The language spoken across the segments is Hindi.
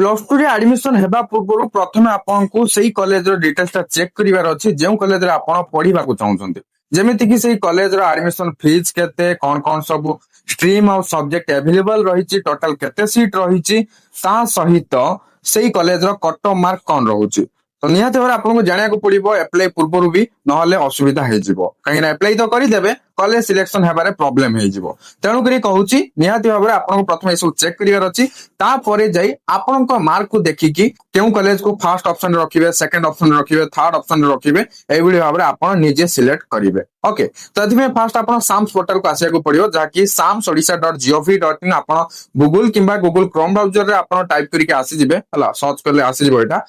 प्लस टू रे एडमिशन हेबा पूर्व प्रथमे आपको सही कॉलेज रो डिटेल्स चेक करिवार अछि जेउ कॉलेज रे आपण पढिबा को चाहुछन्ते जेमिति कि सही कॉलेज रो एडमिशन फीस केते कोन कोन सब स्ट्रीम और सब्जेक्ट अवेलेबल रहिछि टोटल केते सीट रहिछि ता सहित सही कॉलेज रो कट ऑफ मार्क कोन रहउछि तो निहाती भाव आपको जाना पड़ो एप्लाई पूर्व भी ना असुविधा हो कहीं एप्लाई तो करदेवे कॉलेज सिलेक्शन हेबारे प्रॉब्लम हो तेणुक कहूँ निहाती भाव आपको प्रथम ये सब चेक करार अच्छी तापर जाई आपण मार्क को देखिकी क्यों कॉलेज को फर्स्ट ऑप्शन रखिए सेकंड ऑप्शन रखिए थर्ड ऑप्शन रखिए एभली भाव में आप निजे सिलेक्ट करेंगे ओके तो ये फास्ट आप साम्स पोर्टल को आसिया पड़ो जहाँकि samsodisha.gov.in आप गूगल किंबा गूगल क्रोम ब्राउजर रे आप टाइप करके आसीजे सर्च कले आसीज एटा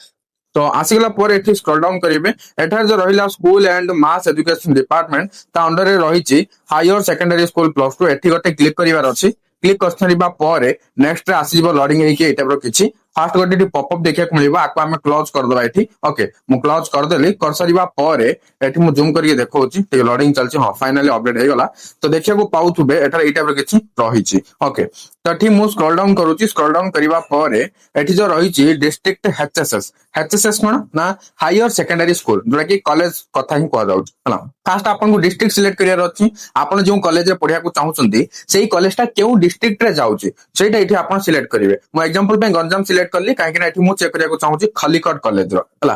तो आसीगला पर एठी स्क्रॉल डाउन करिवे एठार जो रहिला school and mass education department ता अंडर रे रहिछि हायर सेकेंडरी स्कूल प्लस 2 एठी गोटे क्लिक करिवार अछि क्लिक करथरिबा पर नेक्स्ट रे आसीबो लोडिंग हेकी एटा रो किछि फास्ट गोटे पॉपअप देखिया को मिलबो आको हम क्लोज कर दबा एठी ओके मु क्लोज कर देली कर सरीबा पर एठी मु जूम करके देखौछि ठीक लोडिंग चलछि हां फाइनली अपडेट हे गला तो देखिया को पाउथुबे एठार एटा रो किछि रहिछि ओके तो एठी मु स्क्रॉल डाउन करूछि स्क्रॉल डाउन करिबा पर एठी जो रहिछि डिस्ट्रिक्ट एचएसएस कोन ना हायर सेकेंडरी स्कूल जोटा कि कॉलेज कथा ही कह जाउछ हला फास्ट आपन को डिस्ट्रिक्ट सिलेक्ट करियार अछि आपन जो कॉलेज रे पढिया को चाहुचंती सेही कॉलेजटा केउ डिस्ट्रिक्ट रे जाउछि सेटा एठी आपन सिलेक्ट करिवे मु एग्जांपल पे गंजाम सिलेक्ट करली काहे कि एठी मु चेक करिया को चाहुछि खलीकोट कॉलेज रो हला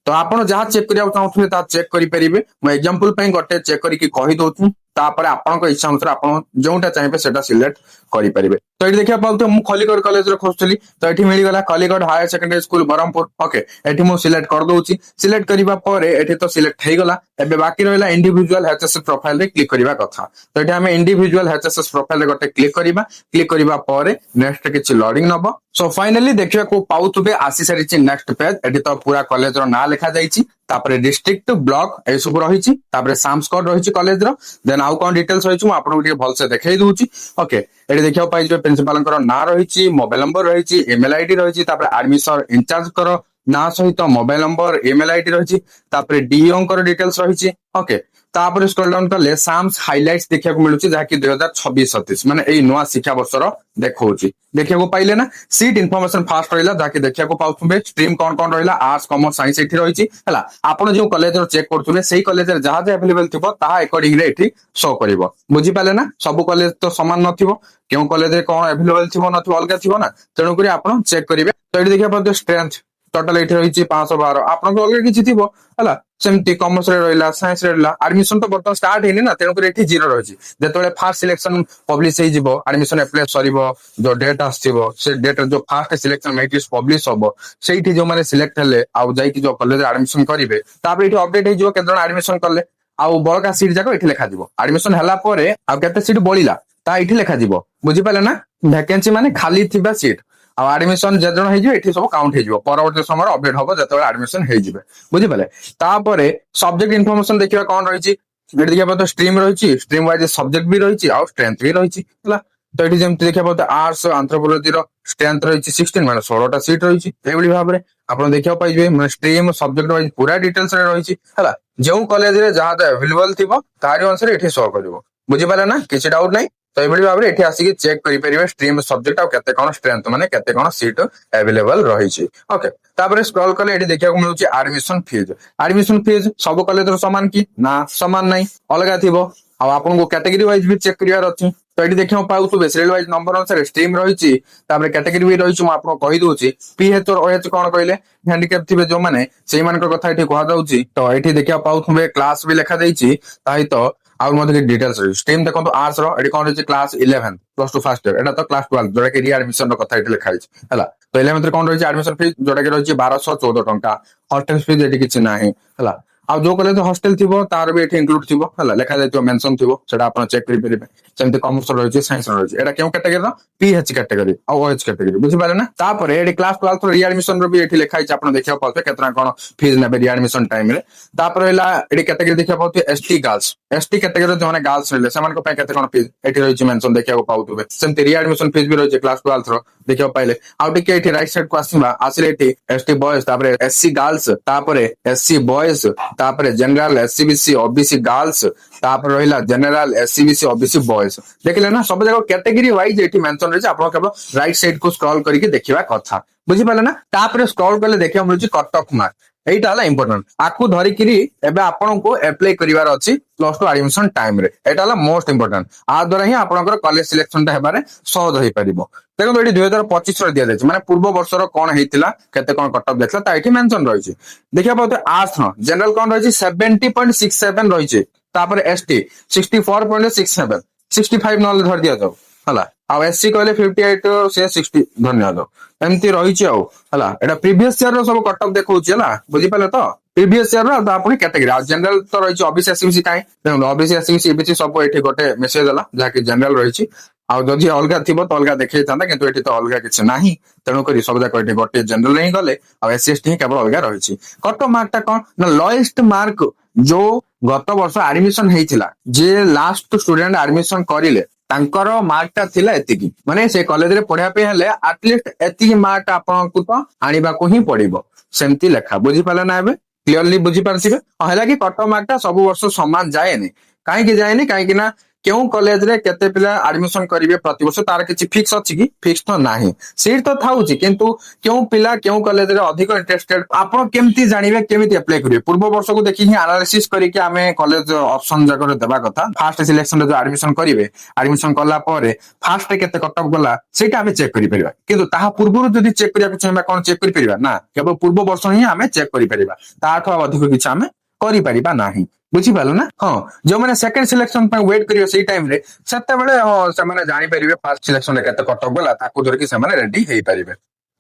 तो आपन जहा चेक करिया को चाहुथुले ता चेक करि परिबे मु एग्जांपल पे गोटे चेक करि कि कहि दोथु तापर आपन को इच्छा अनुसार आपन जोटा चाहिए सेटा सिलेक्ट करि परिबे तो एठी देखिया पाउतो मु खलीकोट कॉलेज रो खोजतली तो एठी मिली गला Khallikote higher secondary school Berhampur okay एठी मु सिलेक्ट कर दोउची सिलेक्ट करिबा परे एठी तो सिलेक्ट हे गला एबे बाकी रहला इंडिविजुअल एचएसएस प्रोफाइल रे क्लिक करिबा कथा तो एठी हम इंडिविजुअल एचएसएस प्रोफाइल रे गोटे क्लिक करिबा परे नेक्स्ट किछि लोडिंग नबो सो फाइनली देखिया को पाउतबे आसी सारिछि नेक्स्ट पेज एठी तो पूरा कॉलेज रो ना लिखा जाईछि तापरे डिस्ट्रिक्ट ब्लॉक ए सब रहिछि तापरे साम्स कोड रहिछि कॉलेज रो देन आउ कोन डिटेल्स रहिछि मु आपन के भल से देखाई दोउछि ओके एठी देखिया पाइ जो प्रिंसिपल कर ना रहिछि मोबाइल नंबर रहिछि ईमेल आईडी रहिछि तापरे एडमिशन इंचार्ज कर ना सहित मोबाइल नंबर ईमेल आईडी रहिछि तापरे डीओ कर डिटेल्स रहिछि ओके तापर स्क्रॉल डाउन करले साम्स हाइलाइट्स देखिया को मिलुछि जहाकि 2026-27 माने एई नवा शिक्षा वर्षर देखौछि देखिया को पाइले ना सीट इन्फॉर्मेशन फास्ट रहिला जहाकि देखिया को पाउथुबे स्ट्रीम कोन कोन रहिला आर्ट्स कॉमर्स साइंस एठी रहिछि हला आपण जो कॉलेज रो चेक करथुले सेही कॉलेज रे जहा जे अवेलेबल थिबो ताहा अकॉर्डिंग रे एठी शो करिवो बुझि पाले ना सब कॉलेज तो समान नथिबो केउ कॉलेज रे कोन अवेलेबल थिबो नथिबो अलगा थिबो ना तेणु करी आपण चेक करिवे तो एठी देखिया पड़ो स्ट्रेंथ टोटल एठी रहिछि 512 आपण को अलगा किछि थिबो हला सेमती कॉमर्स रे रहिला साइंस रे रहिला एडमिशन तो बर्तन स्टार्ट हेनी ना तेणु करी एठी जीरो रहिछि जेतोले फर्स्ट सिलेक्शन पब्लिश हे जिवो एडमिशन अप्लाई सरीबो जो डेट आस्थिबो से डेट जो फर्स्ट सिलेक्शन मैट्रिक्स पब्लिश होबो सेठी जो माने सिलेक्ट हेले आउ जाई कि जो कॉलेज एडमिशन करिवे तापर एठी अपडेट हे जिवो केतन एडमिशन करले आउ बळका सीट जाको एठी लिखा दिबो एडमिशन हला परे आउ केते सीट बळिला ता एठी लिखा दिबो बुझि पाले ना वैकेंसी माने खाली थिबा सीट आ एडमिशन जे जण हे जे एठी सब काउंट हे जिवो परवर्ती समय अपडेट होबो जतबे एडमिशन हे जिवे बुझि पाले तापरे सब्जेक्ट इन्फॉर्मेशन देखिबा कोन रहिछि एठी देखिबा तो स्ट्रीम रहिछि स्ट्रीम वाइज सब्जेक्ट भी रहिछि आ स्ट्रेंथ भी रहिछि हला तो एठी जेमति देखिबा तो आर्ट्स एंथ्रोपोलॉजी रो स्ट्रेंथ रहिछि 16 माने 16 टा सीट रहिछि एवली भाबरे आपण देखिबा पाइबे माने स्ट्रीम सब्जेक्ट वाइज पूरा डिटेल्स रे रहिछि हला जेउ कॉलेज रे जहा अवेलेबल थिबो तारि अनुसार एठी शो करिवो बुझि पाले ना किछि डाउट नै तो एभली भाव एठी आसी चेक करि परिबे स्ट्रीम सब्जेक्ट आ केते कोन स्ट्रेंथ माने केते कोन सीट अवेलेबल रहिछि ओके तापर स्क्रॉल करले एठी देखिया को मिलुछि एडमिशन फीस सब कॉलेज रो समान की ना समान नै अलगा थिबो आ आपन को कैटेगरी वाइज भी चेक करियार अछि तो एठी देखियो पाउथुबे सीरियल वाइज नंबर अनुसार स्ट्रीम रहिछि तापर कैटेगरी भी रहिछि म आपन कहि दोछि पीएच और ओएच कोन कहिले हैंडिकैप थिबे जो माने सेही मानकर कथा एठी कहा जाउछि तो एठी देखिया पाउथुबे क्लास भी लिखा दैछि ताहि तो आउ मध्ये डिटेल्स स्ट्रीम देखो तो आर्ट्स रो एडी कोन रहिछि क्लास 11 प्लस 2 फर्स्ट इयर एटा तो क्लास 12 जोटा कि री एडमिशन रो कथा एठी लिखा अछि हला तो 11 रे कोन रहिछि एडमिशन फीस जोटा कि रहिछि 1214 टंका हॉस्टल फीस एठी किछि नाही हला आ जो कॉलेज हॉस्टल थिबो तार भी एठी इंक्लूड थिबो हला लेखा जायतो मेंशन थिबो सेटा आपण चेक करि परिबे सेमते कॉमर्स रहिछि साइंस रहिछि एटा केउ कैटेगरी रो पीएच कैटेगरी आ ओएच कैटेगरी बुझि पाले ना तापर एडी क्लास 12 रो री एडमिशन रो भी एठी लेखा अछि आपण देखिया पाउते केतना कोन फीस नेबे री एडमिशन टाइम रे तापर हला एडी कैटेगरी देखिया पाउते एसटी कैटेगरी जो माने गर्ल्स रहले समान को पे केते कोन फीस एठी रहिछि मेंशन देखिया को पाउतबे सेमते री एडमिशन फीस भी रहिछि क्लास 12 रो देखिया पाइले आउ टिके एठी राइट साइड को आसीबा आसिले एठी एसटी बॉयज तापर एससी गर्ल्स तापर एससी बॉयज तापर जनरल एससीबीसी ओबीसी गर्ल्स तापर रहिला जनरल एससीबीसी ओबीसी बॉयज देखले ना सब जगह कैटेगरी वाइज एठी मेंशन रही आपण केवल राइट साइड को स्क्रॉल करके देखिबा कथा बुझी पाले ना तापर स्क्रॉल करले देखिया मिलुची कट ऑफ मार्क एटा हला इंपोर्टेंट आकु धरिकिरी एबे आपन को अप्लाई करिवार अछि प्लस 2 एडमिशन टाइम रे एटा हला मोस्ट इंपोर्टेंट आ द्वारा ही आपनकर कॉलेज सिलेक्शन ता हेबारे सहज होई परिबो देखो एटी 2025 रे दिया जाय माने पूर्व वर्ष रो कोन हेतिला केते कोन कट ऑफ देखला ता एठी मेंशन रहिछि देखिया पते आर्ट्स नो जनरल कोन रहिछि 70.67 रहिछि तापर एसटी 64.67 65 नले धर दिया जाऊ हला आ एससी कहले 58 से 60 धन्यवाद एमती रहिछि आ हला एटा प्रीवियस ईयर रो सब कट ऑफ देखौछि हला बुझि पाले तो प्रीवियस ईयर रो आपण कैटेगरी आ जनरल तो रहिछि ओबीसी एससीबीसी काई देखो ओबीसी एससीबीसी एबीसी सब एठी गोटे मेसेज हला जाके जनरल रहिछि आ जदि अलगा थिबो तो अलगा देखै थांदा किंतु एठी तो अलगा किछ नाही तेणु करी सब जाक एठी गोटे जनरल ही गले आ एससी एसटी ही केवल अलगा रहिछि कट ऑफ मार्क ता कोन ना लोएस्ट मार्क जो गत वर्ष एडमिशन हेइथिला जे लास्ट स्टूडेंट एडमिशन करिले तांकर मार्क ता थिला एतिकी माने से कॉलेज रे पढिया पे हेले एटलीस्ट एतिकी मार्क आपन को तो आनिबा को ही पड़िबो सेमती लेखा बुझी पाले ना एबे क्लियरली बुझी पारसिबे हला कि कट ऑफ मार्क ता सब वर्ष समान जाएनी काहे कि जाएनी काहे कि ना क्यों कॉलेज रे केते पिला एडमिशन करिवे प्रति वर्ष तार किछि फिक्स अछि कि फिक्स तो नाही सीट तो थाउछि किंतु क्यों पिला क्यों कॉलेज रे अधिक इंटरेस्टेड आपण केमती जानिबे केमिति अप्लाई करिवे पूर्व वर्ष को देखि ही एनालिसिस करि के हमें कॉलेज ऑप्शन जकर देबा कथा फर्स्ट सिलेक्शन रे जो एडमिशन करिवे एडमिशन करला परे फर्स्ट केते कट ऑफ गला सेटा हमें चेक करि परिबा किंतु ताहा पूर्व जदि चेक करिया को चाहबा कोन चेक करि परिबा ना केवल पूर्व वर्ष ही हमें चेक करि परिबा ताठो अधिक किछ हमें करि परिबा नाही बुझी पालो ना हाँ जो मैंने सेकंड सिलेक्शन पे वेट करियो सेही टाइम रे सेते बेले हाँ से माने जानि परिबे फर्स्ट सिलेक्शन रे केते कट ऑफ गला ताकू धर कि से माने रेडी हेई परिबे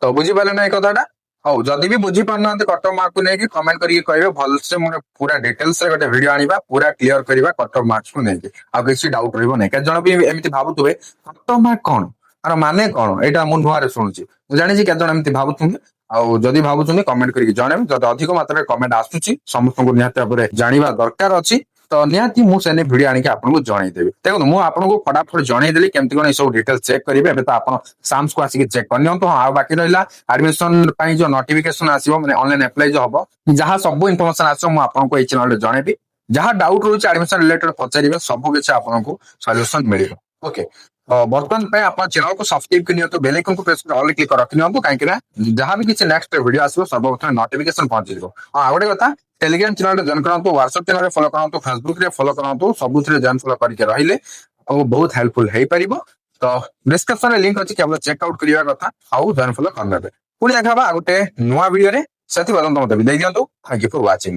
तो बुझी पालो ना ए कथाटा हौ जदि भी बुझी पारना कट ऑफ मार्क को नै कि कमेंट करिके कहबे भल से मोने पूरा डिटेल्स रे गोटे वीडियो आनिबा पूरा क्लियर करिबा कट ऑफ मार्क्स को नै कि आ किछि डाउट रहबो नै के जण भी एमिति भाबुतबे कट ऑफ मार्क कोन आर माने कोन एटा मु नुआ रे सुनुची मु जानि जे के जण एमिति भाबुथुन आउ जदि भाबुछन कमेंट करके जणेबे जदि अधिक मात्रा कमेंट आसुची समस्त को निहाते भाबरे जानिबा दरकार अछि तो निहाती मु सेने वीडियो आनिके आपन को जणाई देबे देखो मु आपन को फटाफट जणाई देली केमति कोन ए सब डिटेल चेक करिवे एबे तो आपन साम्स को आसी के चेक करनियो तो आ बाकी रहिला एडमिशन पई जो नोटिफिकेशन आसीबो माने ऑनलाइन अप्लाई जो हबो जहां सब इंफॉर्मेशन आछो मु आपन को ए चैनल रे जणेबी जहां डाउट रहउछ एडमिशन रिलेटेड पचारिबे सब किछ आपन को सॉल्यूशन मिलिबो ओके बर्तमान पे आप चैनल को सब्सक्राइब करनी तो बेल आइकन को प्रेस कर ऑल क्लिक कर रखियो कहीं जहां भी किसी नेक्स्ट वीडियो आसो सर्वप्रथम नोटिफिकेशन पहुंच जिवो हां गोटे कथा टेलीग्राम चैनल जॉइन करंतु व्हाट्सएप चैनल फॉलो करंतु फेसबुक रे फॉलो करंतु सबुथरे जॉइन फॉलो करके रहिले और बहुत हेल्पफुल हे परिबो तो डिस्क्रिप्शन रे लिंक अछि केवल चेक आउट करिया कथा आउ जॉइन फॉलो करनेबे पुणी देखाबा गोटे नुवा वीडियो रे सेति बदन तम दे दियंतु थैंक यू फॉर वाचिंग।